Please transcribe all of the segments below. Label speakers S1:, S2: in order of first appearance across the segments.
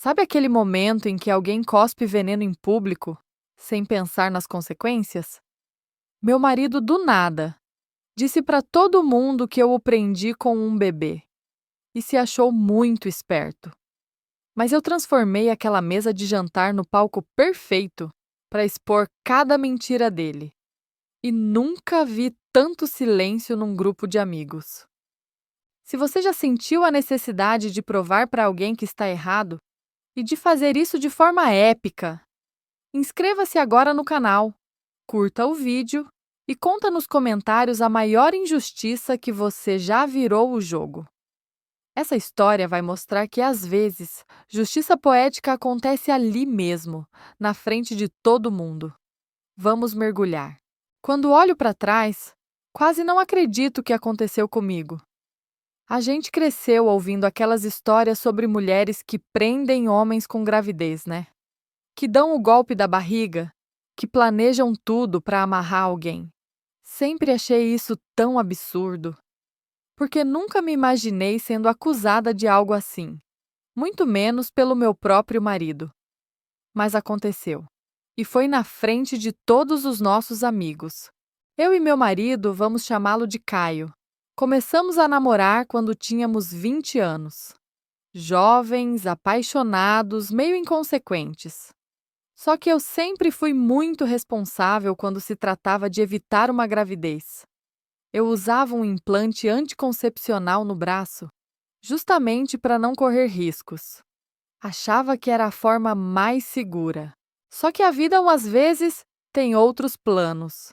S1: Sabe aquele momento em que alguém cospe veneno em público, sem pensar nas consequências? Meu marido, do nada, disse para todo mundo que eu o prendi com um bebê e se achou muito esperto. Mas eu transformei aquela mesa de jantar no palco perfeito para expor cada mentira dele. E nunca vi tanto silêncio num grupo de amigos. Se você já sentiu a necessidade de provar para alguém que está errado e de fazer isso de forma épica, inscreva-se agora no canal, curta o vídeo e conta nos comentários a maior injustiça que você já virou o jogo. Essa história vai mostrar que, às vezes, justiça poética acontece ali mesmo, na frente de todo mundo. Vamos mergulhar. Quando olho para trás, quase não acredito que aconteceu comigo. A gente cresceu ouvindo aquelas histórias sobre mulheres que prendem homens com gravidez, né? Que dão o golpe da barriga, que planejam tudo para amarrar alguém. Sempre achei isso tão absurdo, porque nunca me imaginei sendo acusada de algo assim, muito menos pelo meu próprio marido. Mas aconteceu. E foi na frente de todos os nossos amigos. Eu e meu marido, vamos chamá-lo de Caio. Começamos a namorar quando tínhamos 20 anos. Jovens, apaixonados, meio inconsequentes. Só que eu sempre fui muito responsável quando se tratava de evitar uma gravidez. Eu usava um implante anticoncepcional no braço, justamente para não correr riscos. Achava que era a forma mais segura. Só que a vida, às vezes, tem outros planos.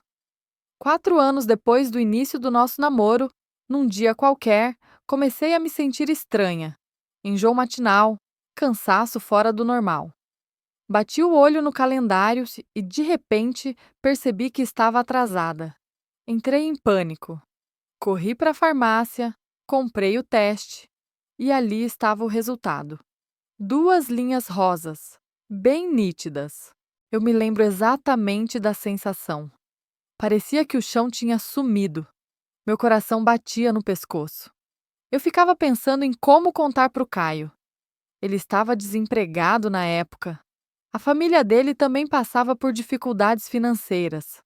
S1: 4 anos depois do início do nosso namoro, num dia qualquer, comecei a me sentir estranha. Enjoo matinal, cansaço fora do normal. Bati o olho no calendário e, de repente, percebi que estava atrasada. Entrei em pânico. Corri para a farmácia, comprei o teste e ali estava o resultado. 2 linhas rosas, bem nítidas. Eu me lembro exatamente da sensação. Parecia que o chão tinha sumido. Meu coração batia no pescoço. Eu ficava pensando em como contar para o Caio. Ele estava desempregado na época. A família dele também passava por dificuldades financeiras.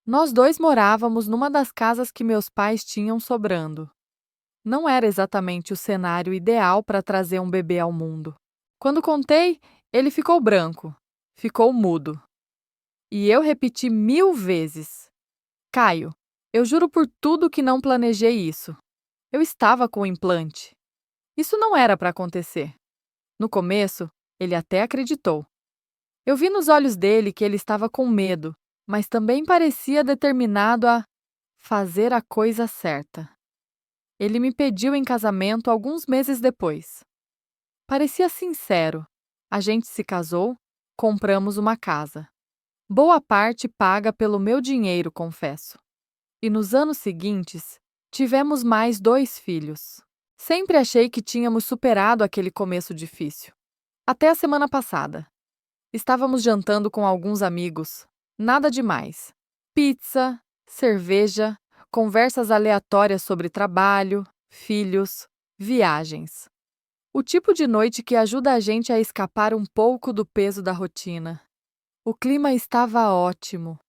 S1: Nós dois morávamos numa das casas que meus pais tinham sobrando. Não era exatamente o cenário ideal para trazer um bebê ao mundo. Quando contei, ele ficou branco, ficou mudo. E eu repeti 1000 vezes: Caio, eu juro por tudo que não planejei isso. Eu estava com o implante. Isso não era para acontecer. No começo, ele até acreditou. Eu vi nos olhos dele que ele estava com medo, mas também parecia determinado a fazer a coisa certa. Ele me pediu em casamento alguns meses depois. Parecia sincero. A gente se casou, compramos uma casa. Boa parte paga pelo meu dinheiro, confesso. E nos anos seguintes, tivemos mais 2 filhos. Sempre achei que tínhamos superado aquele começo difícil. Até a semana passada. Estávamos jantando com alguns amigos. Nada demais. Pizza, cerveja, conversas aleatórias sobre trabalho, filhos, viagens. O tipo de noite que ajuda a gente a escapar um pouco do peso da rotina. O clima estava ótimo.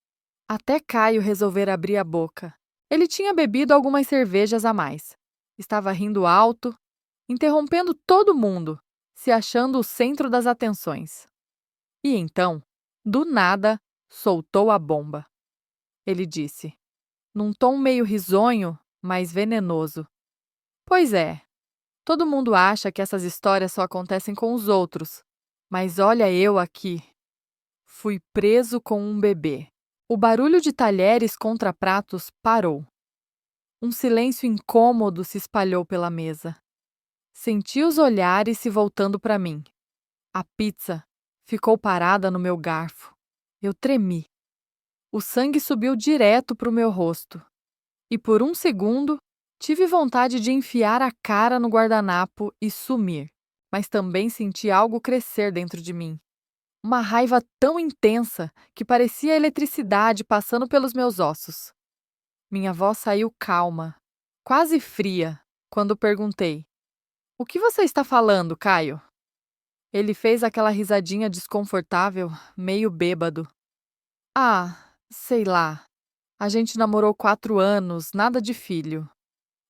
S1: Até Caio resolver abrir a boca. Ele tinha bebido algumas cervejas a mais. Estava rindo alto, interrompendo todo mundo, se achando o centro das atenções. E então, do nada, soltou a bomba. Ele disse, num tom meio risonho, mas venenoso: Pois é, todo mundo acha que essas histórias só acontecem com os outros, mas olha eu aqui. Fui preso com um bebê. O barulho de talheres contra pratos parou. Um silêncio incômodo se espalhou pela mesa. Senti os olhares se voltando para mim. A pizza ficou parada no meu garfo. Eu tremi. O sangue subiu direto para o meu rosto. E por um segundo, tive vontade de enfiar a cara no guardanapo e sumir. Mas também senti algo crescer dentro de mim. Uma raiva tão intensa que parecia eletricidade passando pelos meus ossos. Minha voz saiu calma, quase fria, quando perguntei: O que você está falando, Caio? Ele fez aquela risadinha desconfortável, meio bêbado. Ah, sei lá. A gente namorou 4 anos, nada de filho.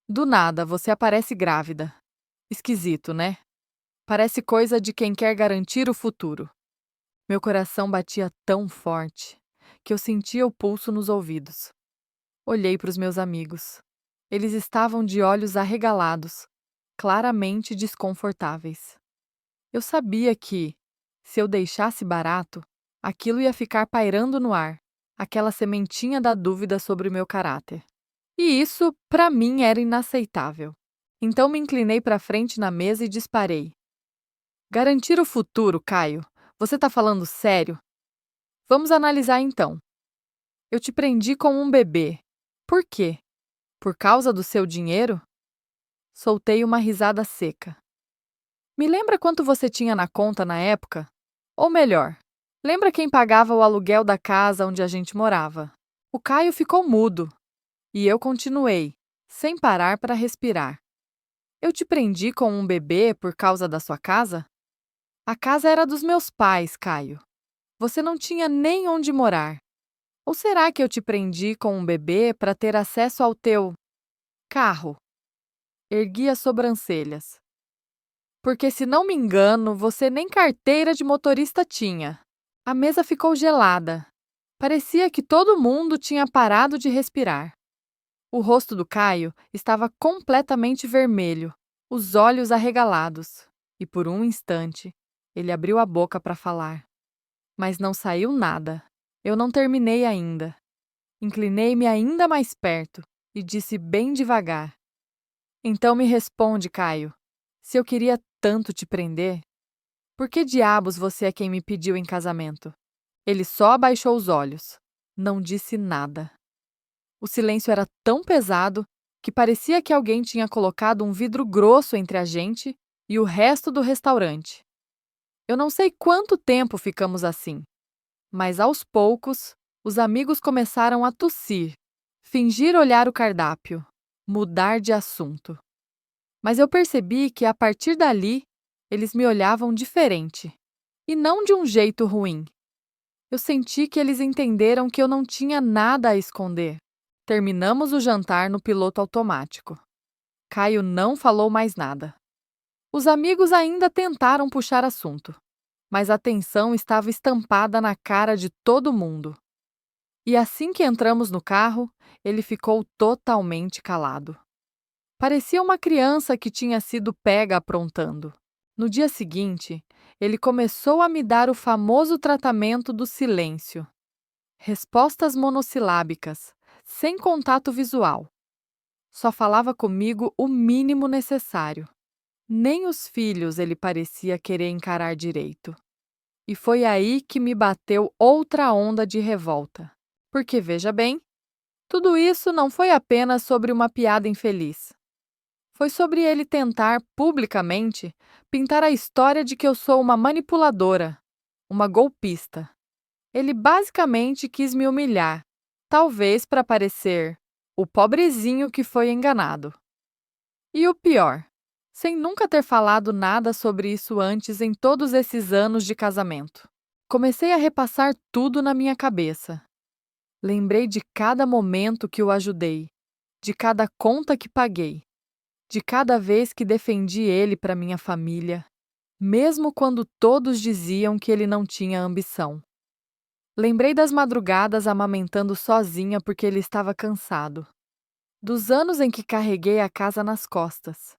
S1: Do nada, você aparece grávida. Esquisito, né? Parece coisa de quem quer garantir o futuro. Meu coração batia tão forte que eu sentia o pulso nos ouvidos. Olhei para os meus amigos. Eles estavam de olhos arregalados, claramente desconfortáveis. Eu sabia que, se eu deixasse barato, aquilo ia ficar pairando no ar, aquela sementinha da dúvida sobre o meu caráter. E isso, para mim, era inaceitável. Então me inclinei para frente na mesa e disparei. Garantir o futuro, Caio? Você tá falando sério? Vamos analisar então. Eu te prendi com um bebê. Por quê? Por causa do seu dinheiro? Soltei uma risada seca. Me lembra quanto você tinha na conta na época? Ou melhor, lembra quem pagava o aluguel da casa onde a gente morava? O Caio ficou mudo. E eu continuei, sem parar para respirar. Eu te prendi com um bebê por causa da sua casa? A casa era dos meus pais, Caio. Você não tinha nem onde morar. Ou será que eu te prendi com um bebê para ter acesso ao teu carro? Ergui as sobrancelhas. Porque, se não me engano, você nem carteira de motorista tinha. A mesa ficou gelada. Parecia que todo mundo tinha parado de respirar. O rosto do Caio estava completamente vermelho, os olhos arregalados, e por um instante ele abriu a boca para falar. Mas não saiu nada. Eu não terminei ainda. Inclinei-me ainda mais perto e disse bem devagar: Então me responde, Caio. Se eu queria tanto te prender, por que diabos você é quem me pediu em casamento? Ele só abaixou os olhos. Não disse nada. O silêncio era tão pesado que parecia que alguém tinha colocado um vidro grosso entre a gente e o resto do restaurante. Eu não sei quanto tempo ficamos assim, mas aos poucos os amigos começaram a tossir, fingir olhar o cardápio, mudar de assunto. Mas eu percebi que a partir dali eles me olhavam diferente, e não de um jeito ruim. Eu senti que eles entenderam que eu não tinha nada a esconder. Terminamos o jantar no piloto automático. Caio não falou mais nada. Os amigos ainda tentaram puxar assunto, mas a tensão estava estampada na cara de todo mundo. E assim que entramos no carro, ele ficou totalmente calado. Parecia uma criança que tinha sido pega aprontando. No dia seguinte, ele começou a me dar o famoso tratamento do silêncio. Respostas monossilábicas, sem contato visual. Só falava comigo o mínimo necessário. Nem os filhos ele parecia querer encarar direito. E foi aí que me bateu outra onda de revolta. Porque, veja bem, tudo isso não foi apenas sobre uma piada infeliz. Foi sobre ele tentar, publicamente, pintar a história de que eu sou uma manipuladora, uma golpista. Ele basicamente quis me humilhar, talvez para parecer o pobrezinho que foi enganado. E o pior, sem nunca ter falado nada sobre isso antes em todos esses anos de casamento. Comecei a repassar tudo na minha cabeça. Lembrei de cada momento que o ajudei, de cada conta que paguei, de cada vez que defendi ele para minha família, mesmo quando todos diziam que ele não tinha ambição. Lembrei das madrugadas amamentando sozinha porque ele estava cansado, dos anos em que carreguei a casa nas costas,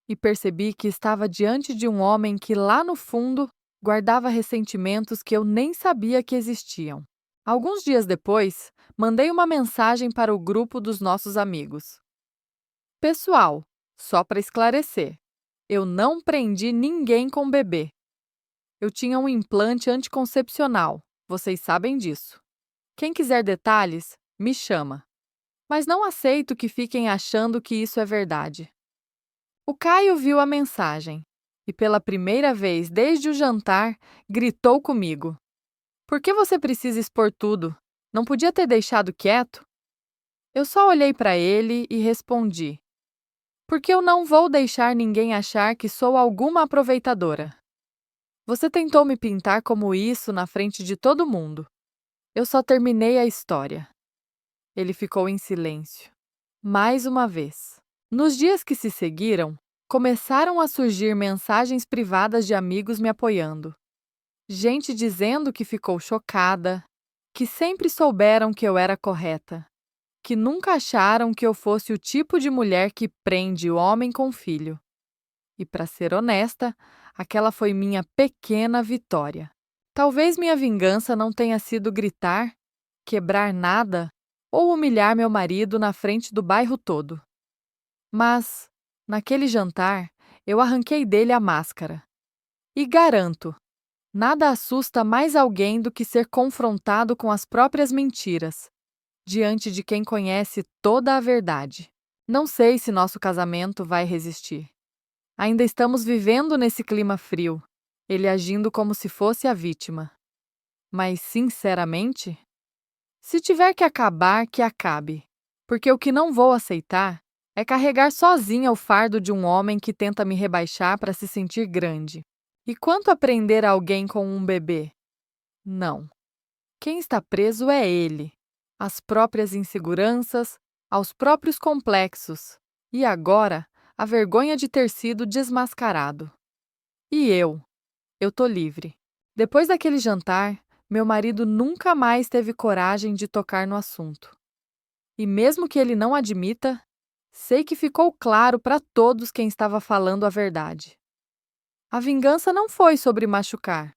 S1: e percebi que estava diante de um homem que lá no fundo guardava ressentimentos que eu nem sabia que existiam. Alguns dias depois, mandei uma mensagem para o grupo dos nossos amigos. Pessoal, só para esclarecer, eu não prendi ninguém com bebê. Eu tinha um implante anticoncepcional, vocês sabem disso. Quem quiser detalhes, me chama. Mas não aceito que fiquem achando que isso é verdade. O Caio viu a mensagem e, pela primeira vez desde o jantar, gritou comigo. Por que você precisa expor tudo? Não podia ter deixado quieto? Eu só olhei para ele e respondi. Porque eu não vou deixar ninguém achar que sou alguma aproveitadora. Você tentou me pintar como isso na frente de todo mundo. Eu só terminei a história. Ele ficou em silêncio. Mais uma vez. Nos dias que se seguiram, começaram a surgir mensagens privadas de amigos me apoiando. Gente dizendo que ficou chocada, que sempre souberam que eu era correta, que nunca acharam que eu fosse o tipo de mulher que prende o homem com filho. E, para ser honesta, aquela foi minha pequena vitória. Talvez minha vingança não tenha sido gritar, quebrar nada ou humilhar meu marido na frente do bairro todo. Mas, naquele jantar, eu arranquei dele a máscara. E garanto, nada assusta mais alguém do que ser confrontado com as próprias mentiras, diante de quem conhece toda a verdade. Não sei se nosso casamento vai resistir. Ainda estamos vivendo nesse clima frio, ele agindo como se fosse a vítima. Mas, sinceramente, se tiver que acabar, que acabe. Porque o que não vou aceitar é carregar sozinha o fardo de um homem que tenta me rebaixar para se sentir grande. E quanto a prender alguém com um bebê? Não. Quem está preso é ele. As próprias inseguranças, aos próprios complexos. E agora, a vergonha de ter sido desmascarado. E eu tô livre. Depois daquele jantar, meu marido nunca mais teve coragem de tocar no assunto. E mesmo que ele não admita, sei que ficou claro para todos quem estava falando a verdade. A vingança não foi sobre machucar,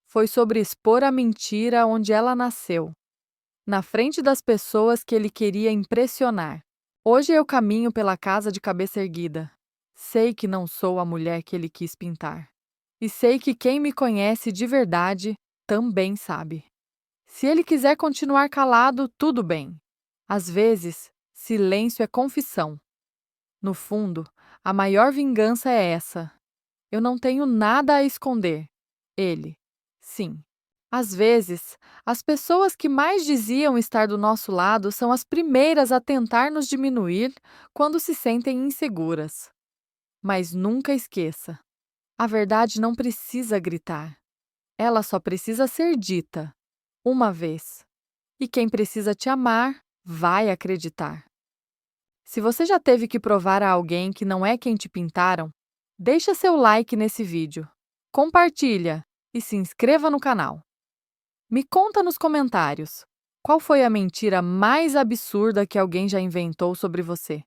S1: foi sobre expor a mentira onde ela nasceu, na frente das pessoas que ele queria impressionar. Hoje eu caminho pela casa de cabeça erguida. Sei que não sou a mulher que ele quis pintar. E sei que quem me conhece de verdade também sabe. Se ele quiser continuar calado, tudo bem. Às vezes, silêncio é confissão. No fundo, a maior vingança é essa. Eu não tenho nada a esconder. Ele, sim. Às vezes, as pessoas que mais diziam estar do nosso lado são as primeiras a tentar nos diminuir quando se sentem inseguras. Mas nunca esqueça: a verdade não precisa gritar. Ela só precisa ser dita, uma vez. E quem precisa te amar, vai acreditar. Se você já teve que provar a alguém que não é quem te pintaram, deixa seu like nesse vídeo, compartilha e se inscreva no canal. Me conta nos comentários, qual foi a mentira mais absurda que alguém já inventou sobre você?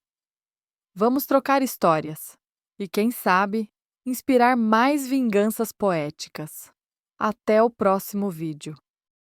S1: Vamos trocar histórias e, quem sabe, inspirar mais vinganças poéticas. Até o próximo vídeo.